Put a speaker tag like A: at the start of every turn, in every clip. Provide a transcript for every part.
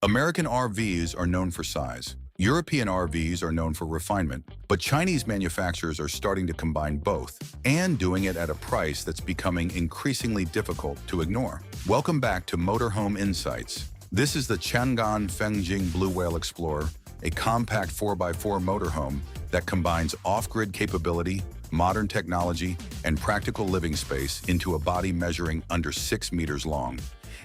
A: American RVs are known for size. European RVs are known for refinement, but Chinese manufacturers are starting to combine both and doing it at a price that's becoming increasingly difficult to ignore. Welcome back to Motorhome Insights. This is the Changan Fengjing Blue Whale Explorer, a compact 4x4 motorhome that combines off-grid capability, modern technology, and practical living space into a body measuring under 6 meters long.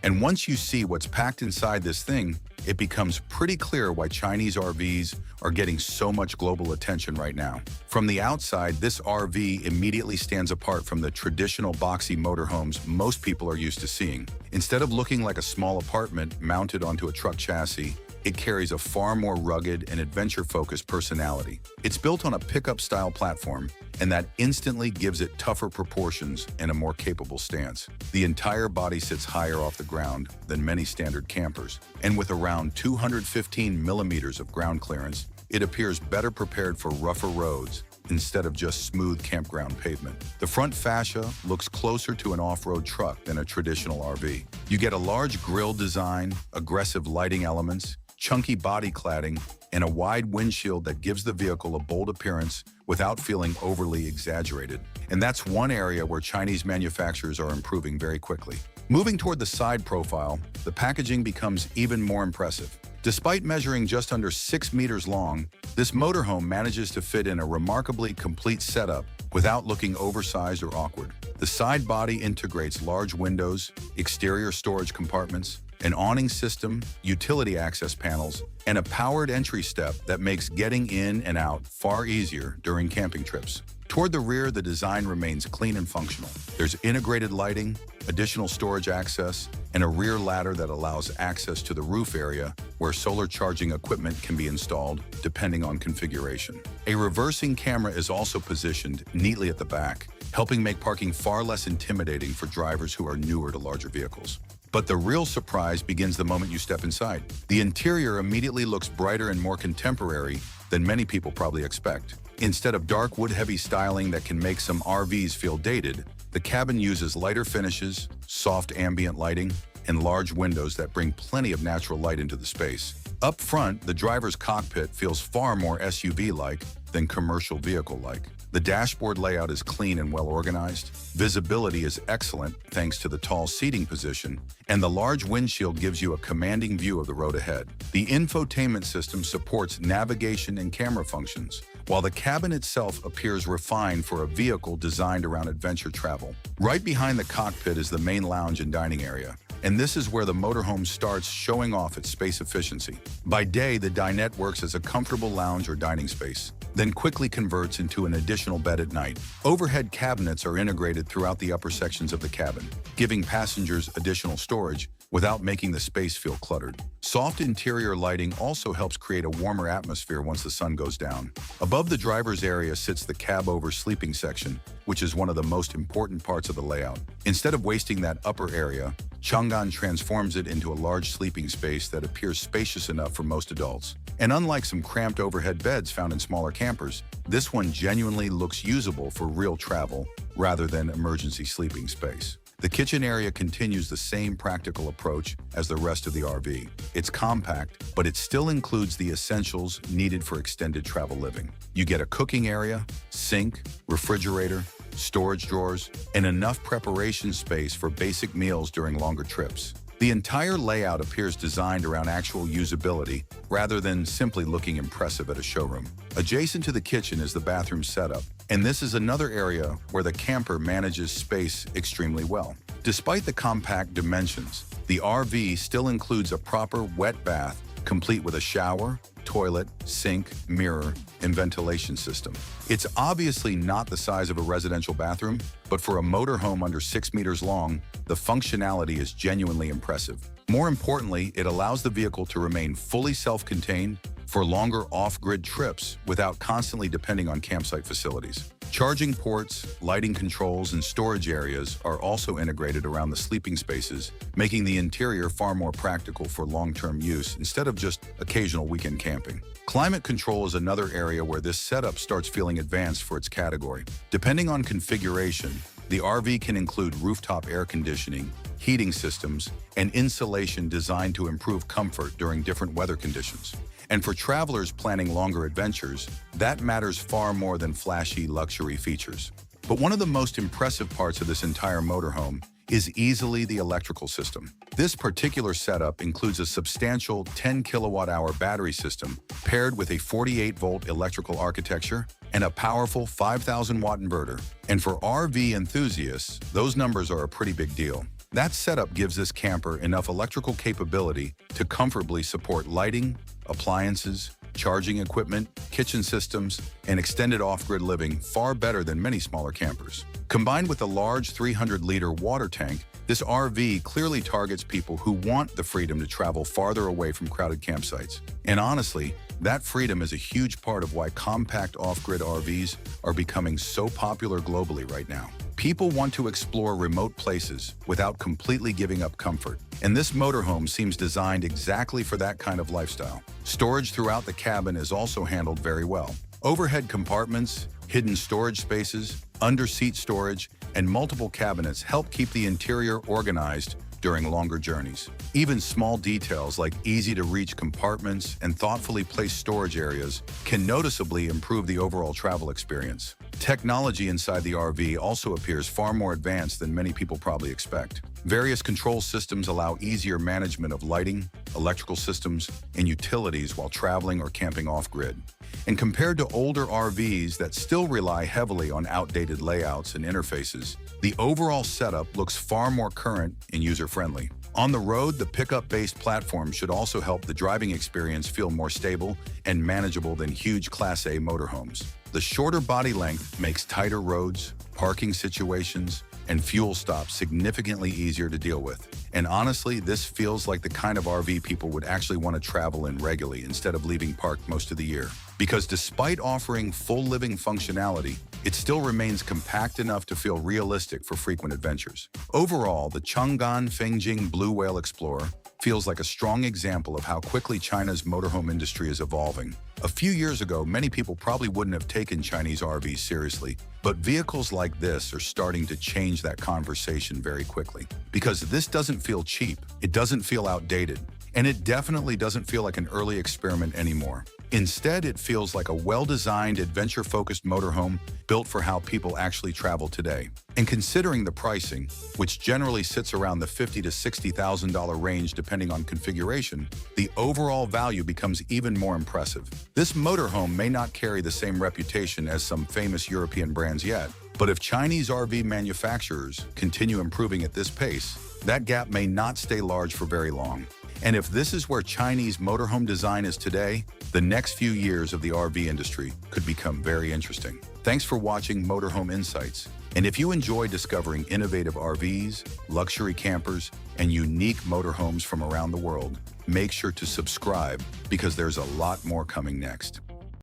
A: And once you see what's packed inside this thing, it becomes pretty clear why Chinese RVs are getting so much global attention right now. From the outside, this RV immediately stands apart from the traditional boxy motorhomes most people are used to seeing. Instead of looking like a small apartment mounted onto a truck chassis, it carries a far more rugged and adventure-focused personality. It's built on a pickup-style platform, and that instantly gives it tougher proportions and a more capable stance. The entire body sits higher off the ground than many standard campers, and with around 215 millimeters of ground clearance, it appears better prepared for rougher roads instead of just smooth campground pavement. The front fascia looks closer to an off-road truck than a traditional RV. You get a large grille design, aggressive lighting elements, chunky body cladding, and a wide windshield that gives the vehicle a bold appearance without feeling overly exaggerated. And that's one area where Chinese manufacturers are improving very quickly. Moving toward the side profile, the packaging becomes even more impressive. Despite measuring just under 6 meters long, this motorhome manages to fit in a remarkably complete setup without looking oversized or awkward. The side body integrates large windows, exterior storage compartments, an awning system, utility access panels, and a powered entry step that makes getting in and out far easier during camping trips. Toward the rear, the design remains clean and functional. There's integrated lighting, additional storage access, and a rear ladder that allows access to the roof area where solar charging equipment can be installed depending on configuration. A reversing camera is also positioned neatly at the back, helping make parking far less intimidating for drivers who are newer to larger vehicles. But the real surprise begins the moment you step inside. The interior immediately looks brighter and more contemporary than many people probably expect. Instead of dark wood-heavy styling that can make some RVs feel dated, the cabin uses lighter finishes, soft ambient lighting, and large windows that bring plenty of natural light into the space. Up front, the driver's cockpit feels far more SUV-like than commercial vehicle-like. The dashboard layout is clean and well organized. Visibility is excellent thanks to the tall seating position, and the large windshield gives you a commanding view of the road ahead. The infotainment system supports navigation and camera functions, while the cabin itself appears refined for a vehicle designed around adventure travel. Right behind the cockpit is the main lounge and dining area, and this is where the motorhome starts showing off its space efficiency. By day, the dinette works as a comfortable lounge or dining space, then quickly converts into an additional bed at night. Overhead cabinets are integrated throughout the upper sections of the cabin, giving passengers additional storage without making the space feel cluttered. Soft interior lighting also helps create a warmer atmosphere once the sun goes down. Above the driver's area sits the cab-over sleeping section, which is one of the most important parts of the layout. Instead of wasting that upper area, Changan transforms it into a large sleeping space that appears spacious enough for most adults. And unlike some cramped overhead beds found in smaller campers, this one genuinely looks usable for real travel rather than emergency sleeping space. The kitchen area continues the same practical approach as the rest of the RV. It's compact, but it still includes the essentials needed for extended travel living. You get a cooking area, sink, refrigerator, storage drawers, and enough preparation space for basic meals during longer trips. The entire layout appears designed around actual usability rather than simply looking impressive at a showroom. Adjacent to the kitchen is the bathroom setup, and this is another area where the camper manages space extremely well. Despite the compact dimensions, the RV still includes a proper wet bath complete with a shower, toilet, sink, mirror, and ventilation system. It's obviously not the size of a residential bathroom, but for a motorhome under 6 meters long, the functionality is genuinely impressive. More importantly, it allows the vehicle to remain fully self-contained for longer off-grid trips without constantly depending on campsite facilities. Charging ports, lighting controls, and storage areas are also integrated around the sleeping spaces, making the interior far more practical for long-term use instead of just occasional weekend camping. Climate control is another area where this setup starts feeling advanced for its category. Depending on configuration, the RV can include rooftop air conditioning, heating systems, and insulation designed to improve comfort during different weather conditions. And for travelers planning longer adventures, that matters far more than flashy luxury features. But one of the most impressive parts of this entire motorhome is easily the electrical system. This particular setup includes a substantial 10 kilowatt-hour battery system paired with a 48-volt electrical architecture and a powerful 5,000-watt inverter. And for RV enthusiasts, those numbers are a pretty big deal. That setup gives this camper enough electrical capability to comfortably support lighting, appliances, charging equipment, kitchen systems, and extended off-grid living far better than many smaller campers. Combined with a large 300-liter water tank, this RV clearly targets people who want the freedom to travel farther away from crowded campsites. And honestly, that freedom is a huge part of why compact off-grid RVs are becoming so popular globally right now. People want to explore remote places without completely giving up comfort, and this motorhome seems designed exactly for that kind of lifestyle. Storage throughout the cabin is also handled very well. Overhead compartments, hidden storage spaces, under-seat storage, and multiple cabinets help keep the interior organized during longer journeys. Even small details like easy-to-reach compartments and thoughtfully placed storage areas can noticeably improve the overall travel experience. Technology inside the RV also appears far more advanced than many people probably expect. Various control systems allow easier management of lighting, electrical systems, and utilities while traveling or camping off-grid. And compared to older RVs that still rely heavily on outdated layouts and interfaces, the overall setup looks far more current and user-friendly. On the road, the pickup-based platform should also help the driving experience feel more stable and manageable than huge Class A motorhomes. The shorter body length makes tighter roads, parking situations, and fuel stops significantly easier to deal with. And honestly, this feels like the kind of RV people would actually want to travel in regularly instead of leaving parked most of the year. Because despite offering full living functionality, it still remains compact enough to feel realistic for frequent adventures. Overall, the Changan Fengjing Blue Whale Explorer feels like a strong example of how quickly China's motorhome industry is evolving. A few years ago, many people probably wouldn't have taken Chinese RVs seriously, but vehicles like this are starting to change that conversation very quickly. Because this doesn't feel cheap, it doesn't feel outdated, and it definitely doesn't feel like an early experiment anymore. Instead, it feels like a well-designed, adventure-focused motorhome built for how people actually travel today. And considering the pricing, which generally sits around the $50,000 to $60,000 range depending on configuration, the overall value becomes even more impressive. This motorhome may not carry the same reputation as some famous European brands yet, but if Chinese RV manufacturers continue improving at this pace, that gap may not stay large for very long. And if this is where Chinese motorhome design is today, the next few years of the RV industry could become very interesting. Thanks for watching Motorhome Insights. And if you enjoy discovering innovative RVs, luxury campers, and unique motorhomes from around the world, make sure to subscribe because there's a lot more coming next.